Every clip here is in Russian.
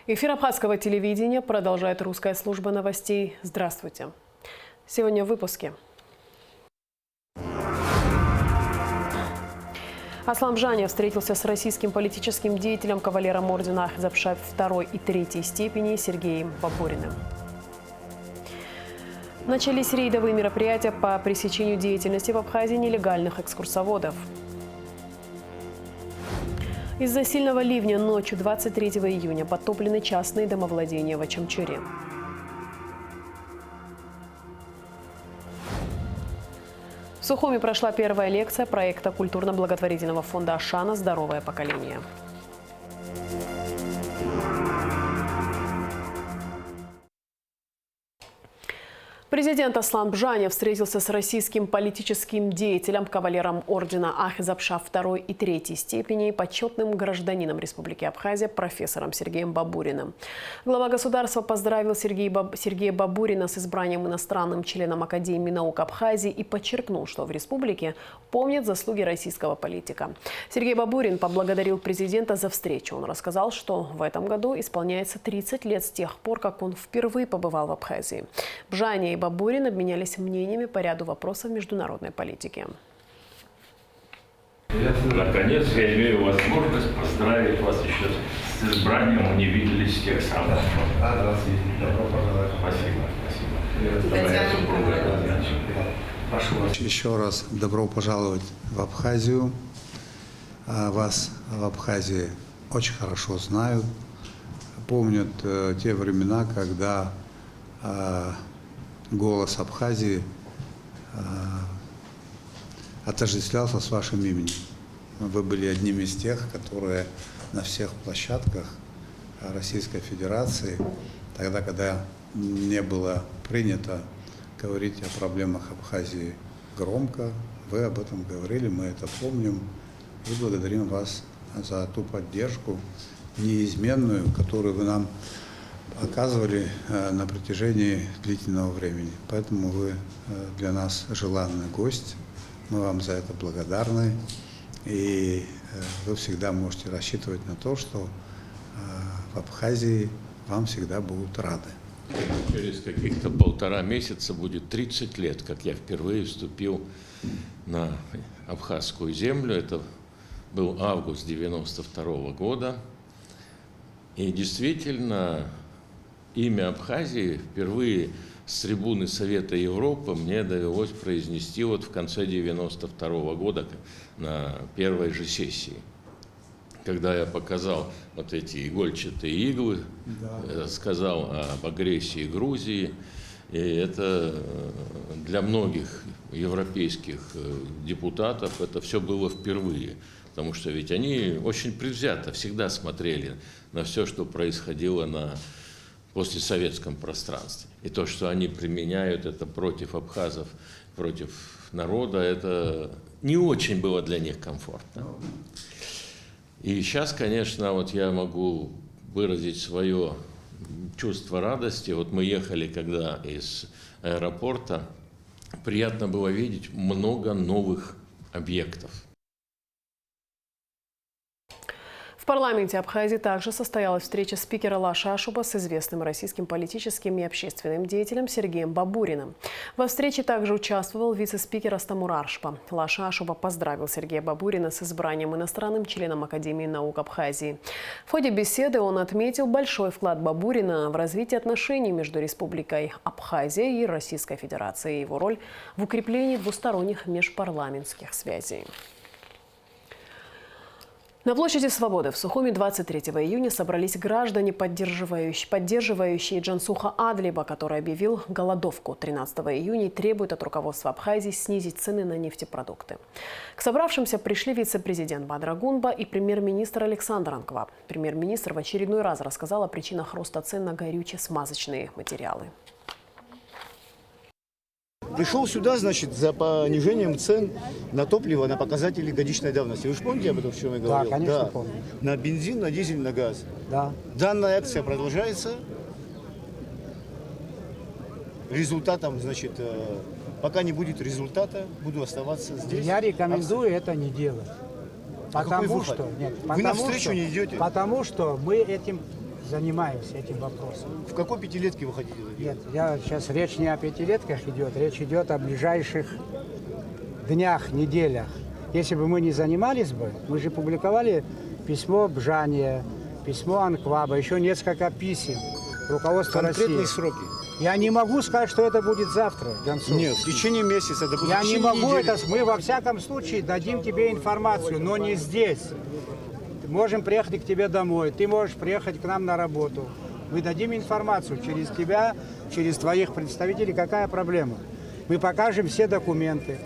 Эфир абхазского телевидения продолжает русская служба новостей. Здравствуйте. Сегодня в выпуске. Аслан Бжаня встретился с российским политическим деятелем, кавалером ордена Ахезапша II и III степени Сергеем Бабуриным. Начались рейдовые мероприятия по пресечению деятельности в Абхазии нелегальных экскурсоводов. Из-за сильного ливня ночью 23 июня потоплены частные домовладения в Ачамчуре. В Сухуми прошла первая лекция проекта культурно-благотворительного фонда «Ашана. Здоровое поколение». Президент Аслан Бжаня встретился с российским политическим деятелем, кавалером ордена Ахезапша II и III степени, почетным гражданином Республики Абхазия профессором Сергеем Бабуриным. Глава государства поздравил Сергея Бабурина с избранием иностранным членом Академии наук Абхазии и подчеркнул, что в республике помнят заслуги российского политика. Сергей Бабурин поблагодарил президента за встречу. Он рассказал, что в этом году исполняется 30 лет с тех пор, как он впервые побывал в Абхазии. Бжаня и Бабурин обменялись мнениями по ряду вопросов международной политики. Наконец я имею возможность поздравить вас еще с избранием. Мы не виделись с тех самых. Спасибо. Еще раз добро пожаловать в Абхазию. Вас в Абхазии очень хорошо знают. Помнят те времена, когда голос Абхазии отождествлялся с вашим именем. Вы были одним из тех, которые на всех площадках Российской Федерации, тогда, когда не было принято говорить о проблемах Абхазии громко, вы об этом говорили, мы это помним, и благодарим вас за ту поддержку неизменную, которую вы нам оказывали на протяжении длительного времени. Поэтому вы для нас желанный гость. Мы вам за это благодарны. И вы всегда можете рассчитывать на то, что в Абхазии вам всегда будут рады. Через каких-то 1,5 месяца будет 30 лет, как я впервые вступил на абхазскую землю. Это был август 1992 года. И действительно, имя Абхазии впервые с трибуны Совета Европы мне довелось произнести вот в конце 1992 года на первой же сессии, когда я показал вот эти игольчатые иглы, сказал об агрессии Грузии. И это для многих европейских депутатов это все было впервые, потому что ведь они очень предвзято всегда смотрели на все, что происходило на постсоветском пространстве. И то, что они применяют это против абхазов, против народа, это не очень было для них комфортно. И сейчас, конечно, вот я могу выразить свое чувство радости. Вот мы ехали когда из аэропорта, приятно было видеть много новых объектов. В парламенте Абхазии также состоялась встреча спикера Лаша Ашуба с известным российским политическим и общественным деятелем Сергеем Бабуриным. Во встрече также участвовал вице-спикер Астамур Аршпа. Лаша Ашуба поздравил Сергея Бабурина с избранием иностранным членом Академии наук Абхазии. В ходе беседы он отметил большой вклад Бабурина в развитие отношений между Республикой Абхазия и Российской Федерацией и его роль в укреплении двусторонних межпарламентских связей. На площади Свободы в Сухуми 23 июня собрались граждане, поддерживающие Джансуха Адлиба, который объявил голодовку 13 июня и требует от руководства Абхазии снизить цены на нефтепродукты. К собравшимся пришли вице-президент Бадра Гунба и премьер-министр Александр Анкваб. Премьер-министр в очередной раз рассказал о причинах роста цен на горюче-смазочные материалы. Пришел сюда, значит, за понижением цен на топливо, на показатели годичной давности. Вы же помните об этом, о чем я говорил? Да, конечно, помню. На бензин, на дизель, на газ. Да. Данная акция продолжается. Результатом, значит, пока не будет результата, буду оставаться здесь. Я рекомендую это не делать. Потому что, нет, Вы навстречу не идете? Потому что мы этим занимаемся этим вопросом. В какой пятилетке вы хотите? Нет, сейчас речь не о пятилетках идет, речь идет о ближайших днях, неделях. Если бы мы не занимались бы, мы же публиковали письмо Бжания, письмо Анкваба, еще несколько писем руководства Конкретные России. сроки. Я не могу сказать, что это будет завтра, Гонцов. Нет, в течение месяца, допустим, Я в не течение могу недели. это, мы во всяком случае дадим тебе информацию, но не здесь. Можем приехать к тебе домой, ты можешь приехать к нам на работу. Мы дадим информацию через тебя, через твоих представителей, какая проблема. Мы покажем все документы.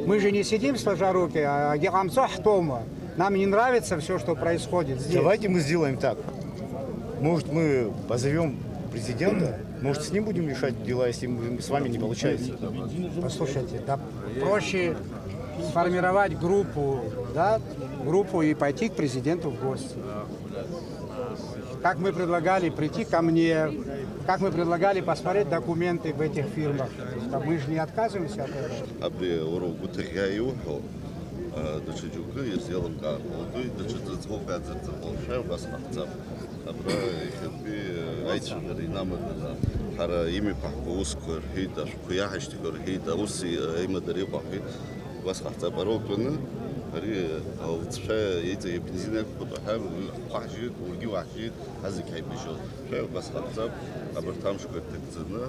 Мы же не сидим сложа руки, а нам не нравится все, что происходит здесь. Давайте мы сделаем так. Может, мы позовем президента, может, с ним будем решать дела, если с вами не получается. Послушайте, да проще сформировать группу, да, группу и пойти к президенту в гости. Как мы предлагали прийти ко мне, как мы предлагали посмотреть документы в этих фирмах. Мы же не отказываемся от этого. Дочитюка я сделал карбоду, дочитал сколько от этого шел вас хавцап. Абра ихби айчгери намада хара ими пахускор хита шуяхштикор хита уси имадари бахи вас хавцап барокна هري أو تشا يجي بنزينك بتوحى وحشيت ورجي وحشيت هذيك هاي بيشوف شو بس خبزة قبل تامش كنت تكزنا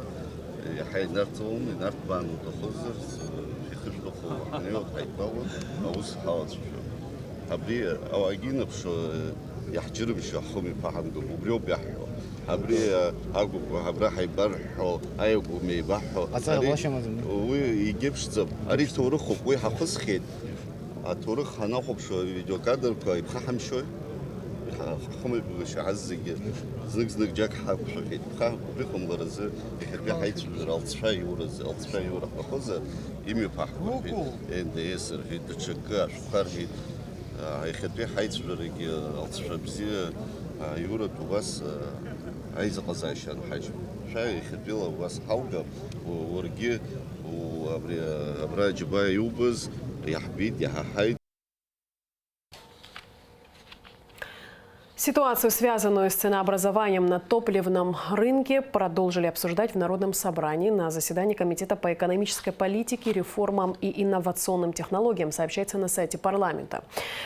حي نرتون نرت بان وتخزر في خش دخول نيوت هاي باول أو سحاط شو هبري أو أجينا بشو يحجر بشو حومي بحم وبريو بيحيو هبري هبري حيبرحو أيوة ميبحو ويجيبش زب أريد تورخو قوي حفظ خيد أتورخ هناخد شو فيديو كادر كاي بخهم شوي خم بيش عزق زنق جاك حاب شو كده بخهم بريكم غرزة يحب حيت الألتشاي ورز الألتشاي ورح بخزة يمي بحكم إن ديسر في تشكر شخر في يحب حيت الرجي الألتشاي بزي يورد وبس عايز قزايشان حاجة شاي يحب له بس حوجة ورجي وأبرا جباي يوبز يا حبيبي يا حيد. Ситуацию, связанную с ценообразованием на топливном рынке, продолжили обсуждать в Народном собрании на заседании Комитета по экономической политике, реформам и инновационным технологиям, сообщается на сайте парламента.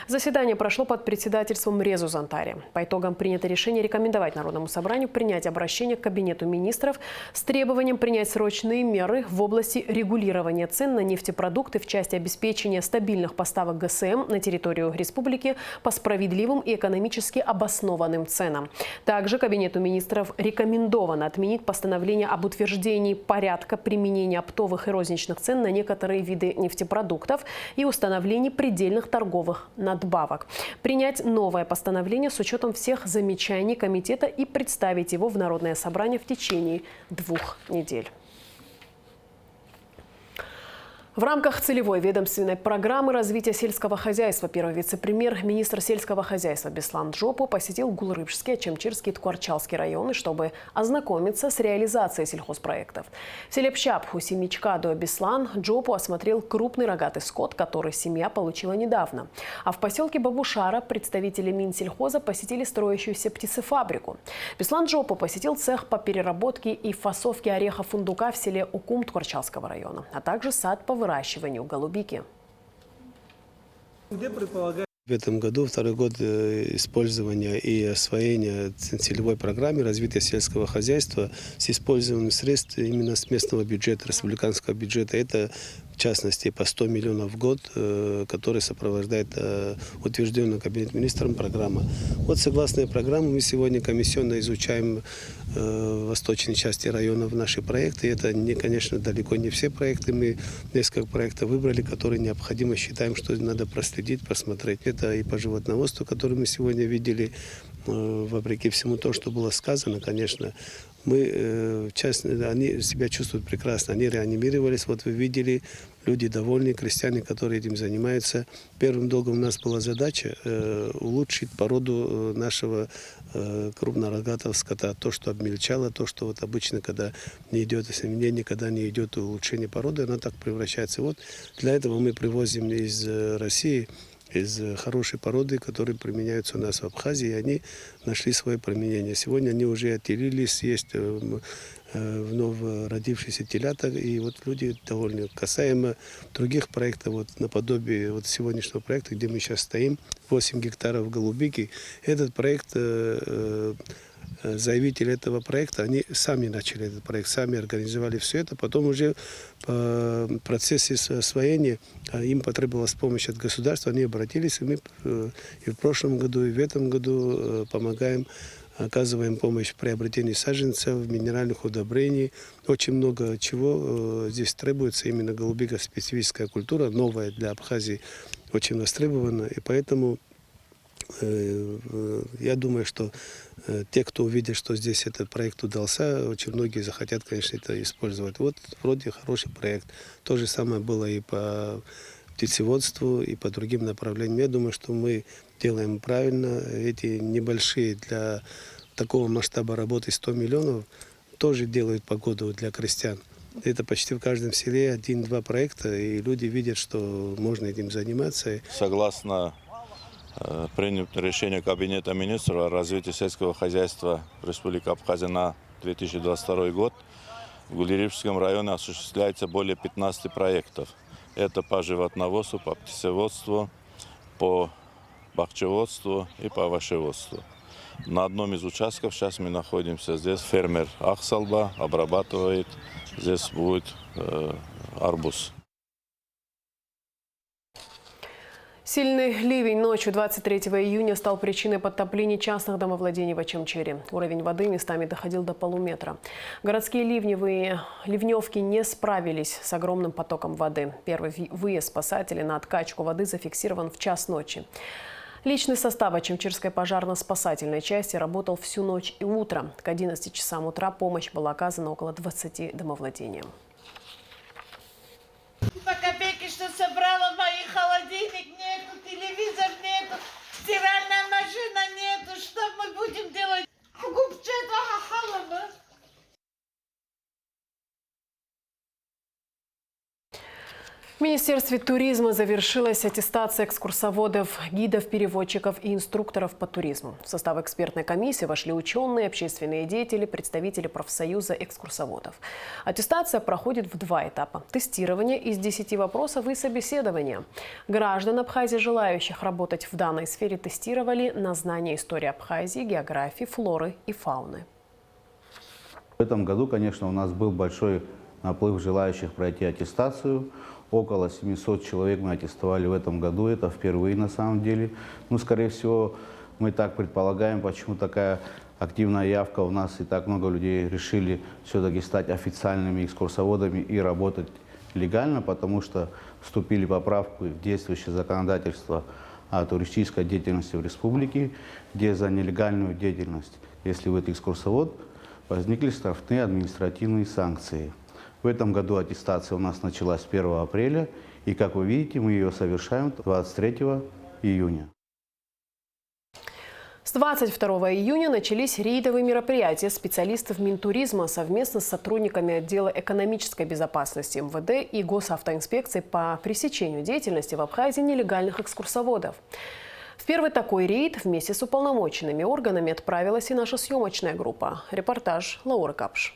Заседание прошло под председательством Резу Зантари. По итогам принято решение рекомендовать Народному собранию принять обращение к Кабинету министров с требованием принять срочные меры в области регулирования цен на нефтепродукты в части обеспечения стабильных поставок ГСМ на территорию республики по справедливым и экономически обоснованным ценам. Также Кабинету министров рекомендовано отменить постановление об утверждении порядка применения оптовых и розничных цен на некоторые виды нефтепродуктов и установлении предельных торговых надбавок. Принять новое постановление с учетом всех замечаний комитета и представить его в Народное собрание в течение 2 недель. В рамках целевой ведомственной программы развития сельского хозяйства первый вице-премьер-министр сельского хозяйства Беслан Джопу посетил Гулрыбжский, Ачамчирский и Ткварчалский районы, чтобы ознакомиться с реализацией сельхозпроектов. В селе Пщапху Семичкадо Беслан Джопу осмотрел крупный рогатый скот, который семья получила недавно. А в поселке Бабушара представители Минсельхоза посетили строящуюся птицефабрику. Беслан Джопу посетил цех по переработке и фасовке ореха фундука в селе Укум Ткварчалского района, а также сад по выращиванию голубики. В этом году второй год использования и освоения целевой программы развития сельского хозяйства с использованием средств именно с местного бюджета, республиканского бюджета. Это в частности по 100 миллионов в год, который сопровождает утвержденную Кабинетом министром программа. Вот согласно программе мы сегодня комиссионно изучаем в восточной части районов наши проекты. Это, конечно, далеко не все проекты. Мы несколько проектов выбрали, которые необходимо считаем, что надо проследить, просмотреть. Это и по животноводству, которое мы сегодня видели, вопреки всему то, что было сказано, конечно. Мы, они себя чувствуют прекрасно, они реанимировались. Вот вы видели, люди довольны, крестьяне, которые этим занимаются. Первым долгом у нас была задача улучшить породу нашего крупнорогатого скота. То, что обмельчало, то, что вот обычно, когда не идет осеменение, когда не идет улучшение породы, она так превращается. Вот для этого мы привозим из России из хорошей породы, которые применяются у нас в Абхазии, и они нашли свое применение. Сегодня они уже отелились, есть вновь родившиеся телята, и вот люди довольны. Касаемо других проектов, вот наподобие вот сегодняшнего проекта, где мы сейчас стоим, 8 гектаров голубики, этот проект, заявители этого проекта, они сами начали этот проект, сами организовали все это, потом уже по процессе освоения им потребовалась помощь от государства, они обратились, и мы и в прошлом году, и в этом году помогаем, оказываем помощь в приобретении саженцев, минеральных удобрений. Очень много чего здесь требуется. Именно голубика — специфическая культура, новая для Абхазии, очень востребована. И поэтому я думаю, что те, кто увидит, что здесь этот проект удался, очень многие захотят, конечно, это использовать. Вот вроде хороший проект. То же самое было и по птицеводству, и по другим направлениям. Я думаю, что мы делаем правильно. Эти небольшие для такого масштаба работы 100 миллионов тоже делают погоду для крестьян. Это почти в каждом селе 1-2 проекта, и люди видят, что можно этим заниматься. Согласно принятому решению Кабинета министров о развитии сельского хозяйства Республики Абхазия на 2022 год, в Гулеревском районе осуществляется более 15 проектов. Это по животноводству, по птицеводству, по бахчеводству и по овощеводству. На одном из участков сейчас мы находимся. Здесь фермер Ахсалба обрабатывает. Здесь будет арбуз. Сильный ливень ночью 23 июня стал причиной подтопления частных домовладений в Очамчире. Уровень воды местами доходил до полуметра. Городские ливневки не справились с огромным потоком воды. Первый выезд спасателей на откачку воды зафиксирован в час ночи. Личный состав Очамчирской пожарно-спасательной части работал всю ночь и утро. К 11 часам утра помощь была оказана около 20 домовладениям. По копейке, что собрала, моих холодильник нету, телевизор нету, стиральная машина нету. Что мы будем делать? В Министерстве туризма завершилась аттестация экскурсоводов, гидов, переводчиков и инструкторов по туризму. В состав экспертной комиссии вошли ученые, общественные деятели, представители профсоюза экскурсоводов. Аттестация проходит в 2 этапа – тестирование из 10 вопросов и собеседование. Граждан Абхазии, желающих работать в данной сфере, тестировали на знание истории Абхазии, географии, флоры и фауны. В этом году, конечно, у нас был большой наплыв желающих пройти аттестацию. Около 700 человек мы аттестовали в этом году. Это впервые на самом деле. Ну, скорее всего, мы так предполагаем, почему такая активная явка. У нас и так много людей решили все-таки стать официальными экскурсоводами и работать легально, потому что вступили поправки в действующее законодательство о туристической деятельности в республике, где за нелегальную деятельность, если вы экскурсовод, возникли штрафные административные санкции. В этом году аттестация у нас началась 1 апреля, и, как вы видите, мы ее совершаем 23 июня. С 22 июня начались рейдовые мероприятия специалистов Минтуризма совместно с сотрудниками отдела экономической безопасности МВД и госавтоинспекции по пресечению деятельности в Абхазии нелегальных экскурсоводов. В первый такой рейд вместе с уполномоченными органами отправилась и наша съемочная группа. Репортаж Лауры Капш.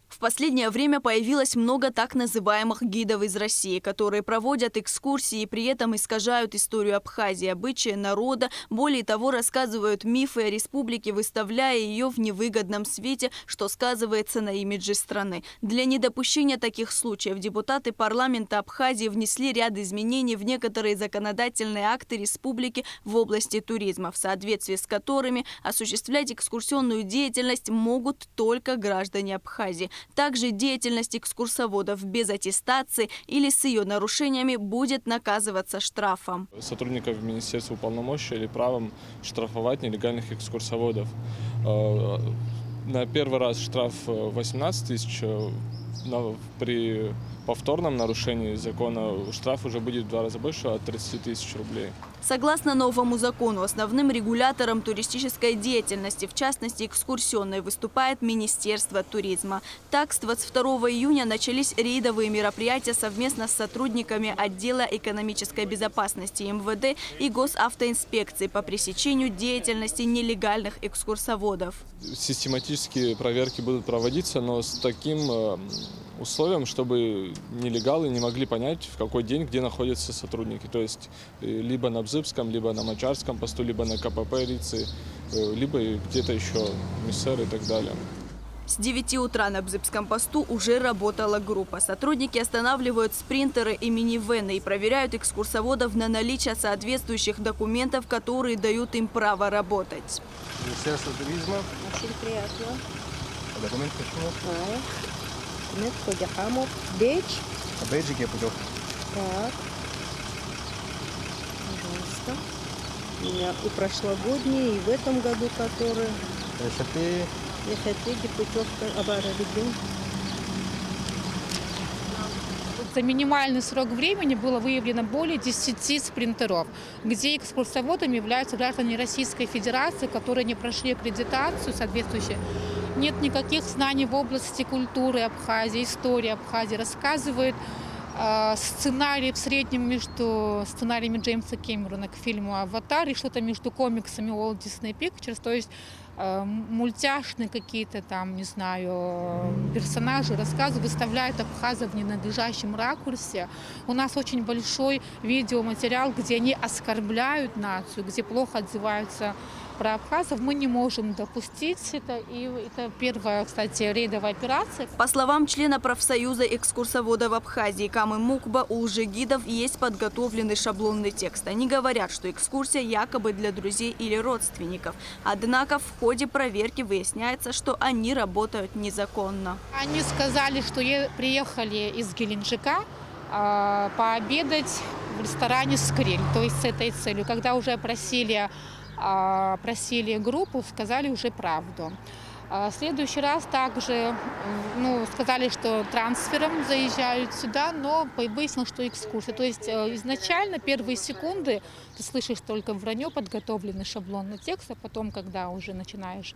В последнее время появилось много так называемых гидов из России, которые проводят экскурсии и при этом искажают историю Абхазии, обычаи народа, более того, рассказывают мифы о республике, выставляя ее в невыгодном свете, что сказывается на имидже страны. Для недопущения таких случаев депутаты парламента Абхазии внесли ряд изменений в некоторые законодательные акты республики в области туризма, в соответствии с которыми осуществлять экскурсионную деятельность могут только граждане Абхазии. Также деятельность экскурсоводов без аттестации или с ее нарушениями будет наказываться штрафом. Сотрудников министерства уполномочили правом штрафовать нелегальных экскурсоводов. На первый раз штраф 18 тысяч, при повторном нарушении закона штраф уже будет в 2 раза больше, от 30 тысяч рублей. Согласно новому закону, основным регулятором туристической деятельности, в частности экскурсионной, выступает Министерство туризма. Так, с 22 июня начались рейдовые мероприятия совместно с сотрудниками отдела экономической безопасности МВД и госавтоинспекции по пресечению деятельности нелегальных экскурсоводов. Систематические проверки будут проводиться, но с таким условием, чтобы нелегалы не могли понять, в какой день где находятся сотрудники. То есть либо на Бзыбском, либо на Мачарском посту, либо на КПП Рицы, либо где-то еще Миссер и так далее. С 9 утра на Бзыбском посту уже работала группа. Сотрудники останавливают спринтеры и минивены и проверяют экскурсоводов на наличие соответствующих документов, которые дают им право работать. Министерство туризма. Очень приятно. Документ почему? Документ Ходяхамов. Бейдж. А бейджики путевка. Так. Пожалуйста. У меня и прошлогодние, и в этом году, которые. Ехать путевка Абара-Регион. За минимальный срок времени было выявлено более 10 спринтеров, где экскурсоводами являются граждане Российской Федерации, которые не прошли аккредитацию соответствующую. Нет никаких знаний в области культуры Абхазии, истории Абхазии. Рассказывает сценарий в среднем между сценариями Джеймса Кэмерона к фильму «Аватар» и что-то между комиксами Walt Disney Pictures, то есть мультяшные какие-то там, не знаю, персонажи, рассказы выставляют абхазов в ненадлежащем ракурсе. У нас очень большой видеоматериал, где они оскорбляют нацию, где плохо отзываются про абхазов. Мы не можем допустить это. И это первая, кстати, рейдовая операция. По словам члена профсоюза экскурсоводов Абхазии Камы Мукба, у лжегидов есть подготовленный шаблонный текст. Они говорят, что экскурсия якобы для друзей или родственников. Однако в ходе проверки выясняется, что они работают незаконно. Они сказали, что приехали из Геленджика пообедать в ресторане «Скриль», то есть с этой целью. Когда уже просили группу, сказали уже правду. В следующий раз также сказали, что трансфером заезжают сюда, но выяснилось, что экскурсия. То есть изначально первые секунды ты слышишь только вранье, подготовленный шаблонный текст, а потом, когда уже начинаешь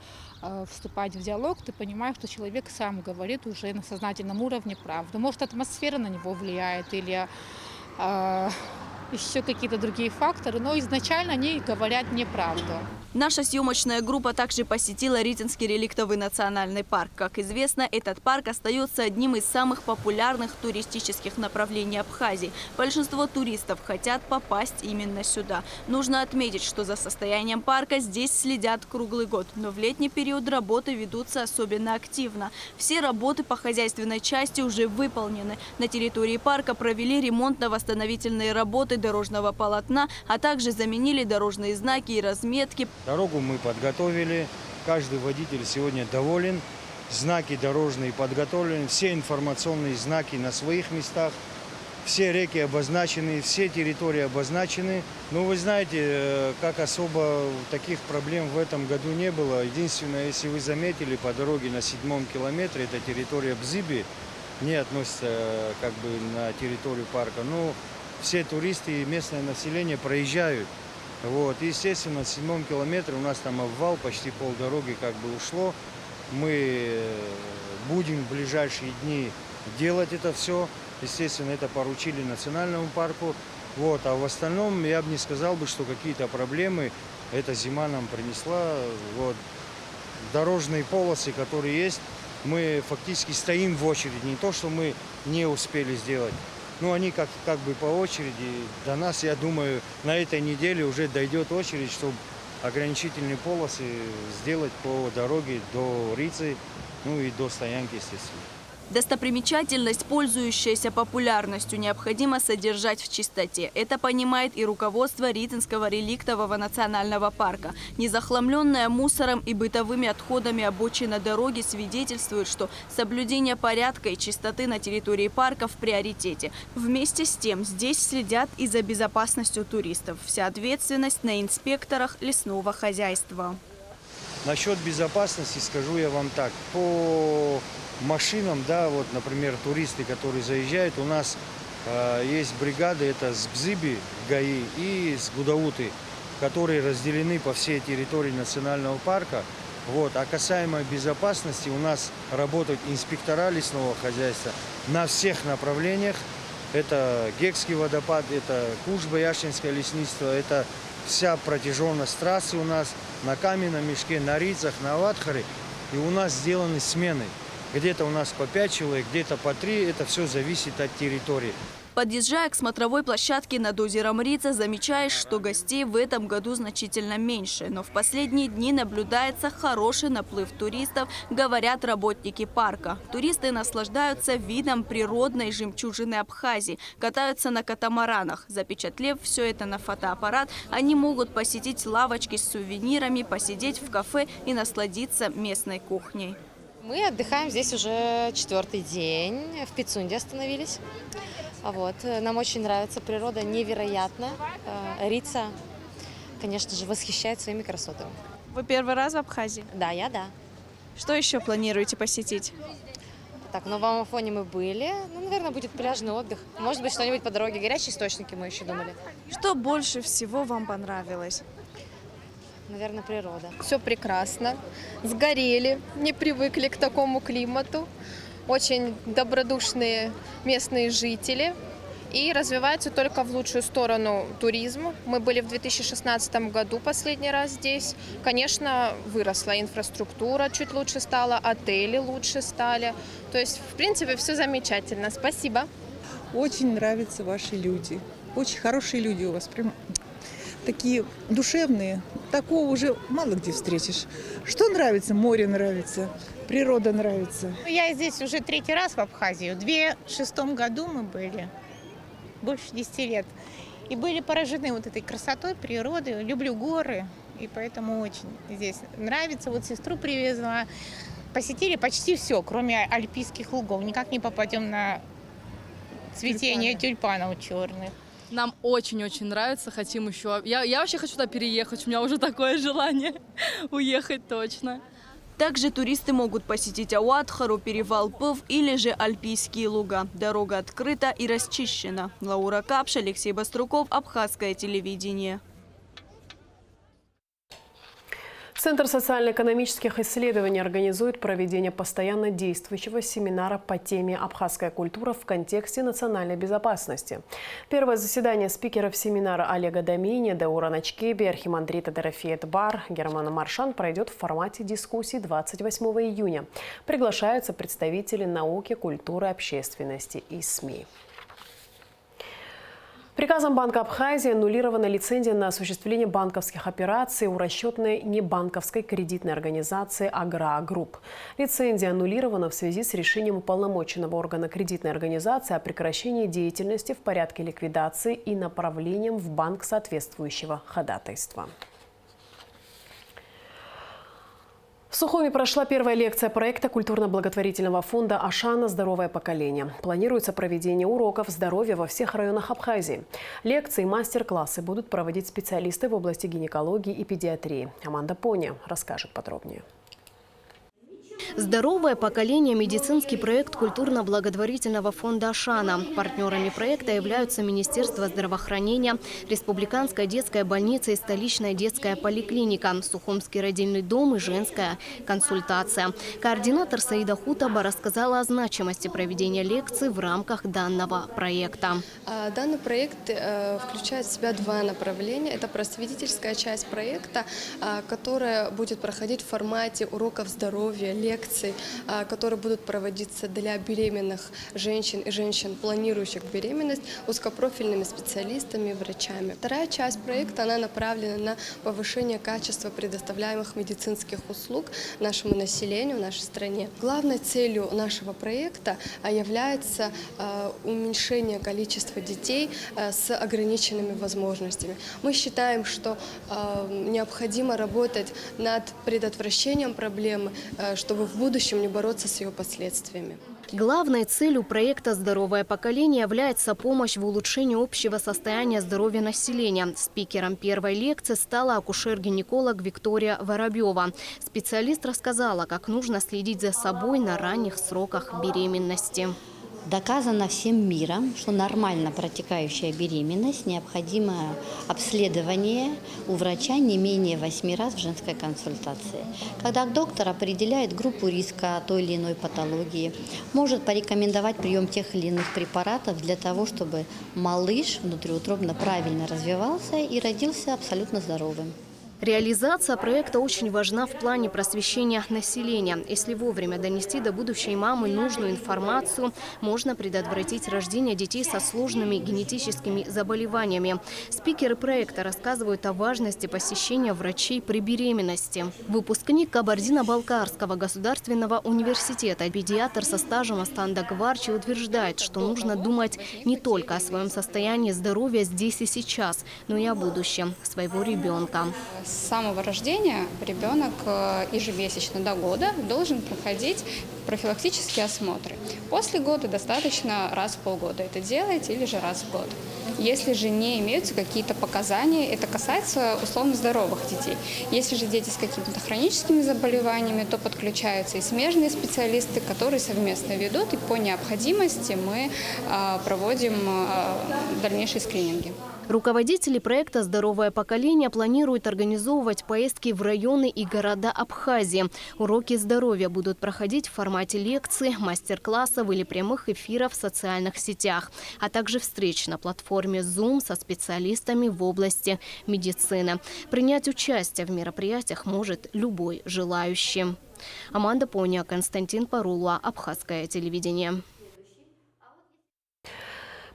вступать в диалог, ты понимаешь, что человек сам говорит уже на сознательном уровне правду. Может, атмосфера на него влияет или еще какие-то другие факторы, но изначально они говорят неправду. Наша съемочная группа также посетила Ритинский реликтовый национальный парк. Как известно, этот парк остается одним из самых популярных туристических направлений Абхазии. Большинство туристов хотят попасть именно сюда. Нужно отметить, что за состоянием парка здесь следят круглый год, но в летний период работы ведутся особенно активно. Все работы по хозяйственной части уже выполнены. На территории парка провели ремонтно-восстановительные работы дорожного полотна, а также заменили дорожные знаки и разметки. Дорогу мы подготовили, каждый водитель сегодня доволен, знаки дорожные подготовлены, все информационные знаки на своих местах, все реки обозначены, все территории обозначены. Но вы знаете, как особо таких проблем в этом году не было. Единственное, если вы заметили, по дороге на 7-м километре, это территория Бзыби, не относится на территорию парка, но все туристы и местное население проезжают. Естественно, на 7-м километре у нас там обвал, почти полдороги ушло. Мы будем в ближайшие дни делать это все. Естественно, это поручили национальному парку. А в остальном я бы не сказал, что какие-то проблемы эта зима нам принесла. Дорожные полосы, которые есть, мы фактически стоим в очереди. Не то, что мы не успели сделать. Они как бы по очереди. До нас, я думаю, на этой неделе уже дойдет очередь, чтобы ограничительные полосы сделать по дороге до Рицы, и до стоянки, естественно. Достопримечательность, пользующаяся популярностью, необходимо содержать в чистоте. Это понимает и руководство Ритинского реликтового национального парка. Незахламленная мусором и бытовыми отходами обочина дороги свидетельствует, что соблюдение порядка и чистоты на территории парка в приоритете. Вместе с тем здесь следят и за безопасностью туристов. Вся ответственность на инспекторах лесного хозяйства. Насчет безопасности скажу я вам так. По машинам, да, вот, например, туристы, которые заезжают, у нас есть бригады, это с Бзыби, ГАИ, и с Гудауты, которые разделены по всей территории национального парка. Вот. А касаемо безопасности, у нас работают инспектора лесного хозяйства на всех направлениях. Это Гекский водопад, это Куш-Бояшинское лесництво, это вся протяженность трассы у нас на Каменном мешке, на Рицах, на Ватхаре. И у нас сделаны смены. Где-то у нас по 5 человек, где-то по 3. Это все зависит от территории. Подъезжая к смотровой площадке над озером Рица, замечаешь, что гостей в этом году значительно меньше. Но в последние дни наблюдается хороший наплыв туристов, говорят работники парка. Туристы наслаждаются видом природной жемчужины Абхазии, катаются на катамаранах. Запечатлев все это на фотоаппарат, они могут посетить лавочки с сувенирами, посидеть в кафе и насладиться местной кухней. Мы отдыхаем здесь уже 4-й день. В Пицунде остановились. Вот. Нам очень нравится, природа невероятна. Рица, конечно же, восхищает своими красотами. Вы первый раз в Абхазии? Да, я да. Что еще планируете посетить? Так, на Новом Афоне мы были. Ну, наверное, будет пляжный отдых. Может быть, что-нибудь по дороге. Горячие источники мы еще думали. Что больше всего вам понравилось? Наверное, природа. Все прекрасно. Сгорели, не привыкли к такому климату. Очень добродушные местные жители. И развивается только в лучшую сторону туризм. Мы были в 2016 году последний раз здесь. Конечно, выросла инфраструктура, чуть лучше стала, отели лучше стали. То есть, в принципе, все замечательно. Спасибо. Очень нравятся ваши люди. Очень хорошие люди у вас. Прям такие душевные. Такого уже мало где встретишь. Что нравится? Море нравится, природа нравится. Я здесь уже 3-й раз в Абхазии. В 2006 году мы были. Больше 10 лет. И были поражены вот этой красотой природы. Люблю горы, и поэтому очень здесь нравится. Вот сестру привезла. Посетили почти все, кроме альпийских лугов. Никак не попадем на цветение тюльпанов черных. Нам очень-очень нравится, хотим еще. Я вообще хочу туда переехать, у меня уже такое желание уехать точно. Также туристы могут посетить Ауатхару, перевал Пыв или же Альпийские луга. Дорога открыта и расчищена. Лаура Капш, Алексей Баструков, Абхазское телевидение. Центр социально-экономических исследований организует проведение постоянно действующего семинара по теме «Абхазская культура в контексте национальной безопасности». Первое заседание спикеров семинара Олега Домини, Даура Начкеби, архимандрита Дорофея Бар, Германа Маршан пройдет в формате дискуссий 28 июня. Приглашаются представители науки, культуры, общественности и СМИ. Приказом Банка Абхазии аннулирована лицензия на осуществление банковских операций у расчетной небанковской кредитной организации «Агра Групп». Лицензия аннулирована в связи с решением уполномоченного органа кредитной организации о прекращении деятельности в порядке ликвидации и направлением в банк соответствующего ходатайства. В Сухуми прошла первая лекция проекта культурно-благотворительного фонда «Ашана. Здоровое поколение». Планируется проведение уроков здоровья во всех районах Абхазии. Лекции и мастер-классы будут проводить специалисты в области гинекологии и педиатрии. Аманда Пони расскажет подробнее. «Здоровое поколение» – медицинский проект культурно-благотворительного фонда «Ашана». Партнерами проекта являются Министерство здравоохранения, Республиканская детская больница и столичная детская поликлиника, Сухумский родильный дом и женская консультация. Координатор Саида Хутаба рассказала о значимости проведения лекций в рамках данного проекта. Данный проект включает в себя 2 направления. Это просветительская часть проекта, которая будет проходить в формате уроков здоровья, лекций, которые будут проводиться для беременных женщин и женщин, планирующих беременность, узкопрофильными специалистами и врачами. Вторая часть проекта она направлена на повышение качества предоставляемых медицинских услуг нашему населению, нашей стране. Главной целью нашего проекта является уменьшение количества детей с ограниченными возможностями. Мы считаем, что необходимо работать над предотвращением проблемы, чтобы в будущем не бороться с ее последствиями. Главной целью проекта «Здоровое поколение» является помощь в улучшении общего состояния здоровья населения. Спикером первой лекции стала акушер-гинеколог Виктория Воробьева. Специалист рассказала, как нужно следить за собой на ранних сроках беременности. Доказано всем миром, что нормально протекающая беременность, необходимое обследование у врача не менее 8 раз в женской консультации. Когда доктор определяет группу риска той или иной патологии, может порекомендовать прием тех или иных препаратов для того, чтобы малыш внутриутробно правильно развивался и родился абсолютно здоровым. Реализация проекта очень важна в плане просвещения населения. Если вовремя донести до будущей мамы нужную информацию, можно предотвратить рождение детей со сложными генетическими заболеваниями. Спикеры проекта рассказывают о важности посещения врачей при беременности. Выпускник Кабардино-Балкарского государственного университета, педиатр со стажем Астан Дагварчи утверждает, что нужно думать не только о своем состоянии здоровья здесь и сейчас, но и о будущем своего ребенка. С самого рождения ребенок ежемесячно до года должен проходить профилактические осмотры. После года достаточно раз в полгода это делать или же раз в год. Если же не имеются какие-то показания, это касается условно здоровых детей. Если же дети с какими-то хроническими заболеваниями, то подключаются и смежные специалисты, которые совместно ведут, и по необходимости мы проводим дальнейшие скрининги. Руководители проекта «Здоровое поколение» планируют организовывать поездки в районы и города Абхазии. Уроки здоровья будут проходить в формате лекций, мастер-классов или прямых эфиров в социальных сетях, а также встреч на платформе Zoom со специалистами в области медицины. Принять участие в мероприятиях может любой желающий. Аманда Поня, Константин Парулуа, Абхазское телевидение.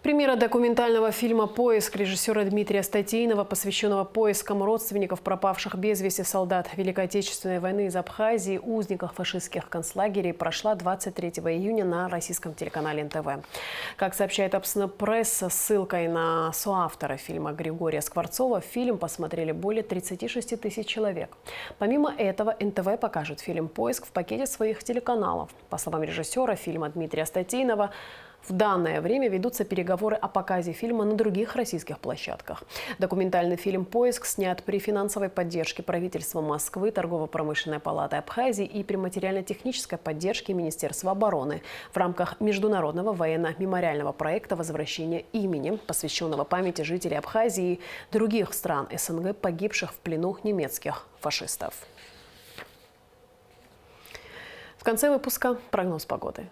Премьера документального фильма «Поиск» режиссера Дмитрия Статейнова, посвященного поискам родственников пропавших без вести солдат Великой Отечественной войны из Абхазии, узников фашистских концлагерей, прошла 23 июня на российском телеканале НТВ. Как сообщает Апснепресс со ссылкой на соавтора фильма Григория Скворцова, фильм посмотрели более 36 тысяч человек. Помимо этого, НТВ покажет фильм «Поиск» в пакете своих телеканалов. По словам режиссера фильма Дмитрия Статейнова, в данное время ведутся переговоры о показе фильма на других российских площадках. Документальный фильм «Поиск» снят при финансовой поддержке правительства Москвы, Торгово-промышленной палаты Абхазии и при материально-технической поддержке Министерства обороны в рамках международного военно-мемориального проекта «Возвращение имени», посвященного памяти жителей Абхазии и других стран СНГ, погибших в плену немецких фашистов. В конце выпуска прогноз погоды.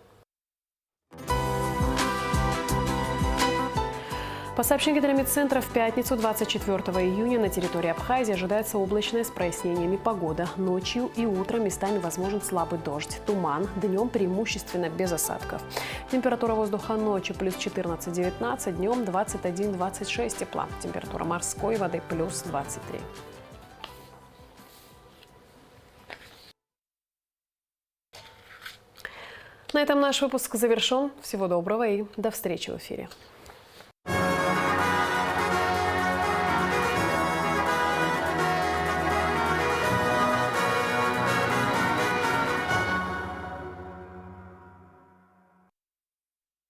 По сообщению Гидрометцентра, в пятницу 24 июня на территории Абхазии ожидается облачная с прояснениями погода. Ночью и утром местами возможен слабый дождь, туман, днем преимущественно без осадков. Температура воздуха ночью плюс 14-19, днем 21-26 тепла. Температура морской воды плюс 23. На этом наш выпуск завершен. Всего доброго и до встречи в эфире.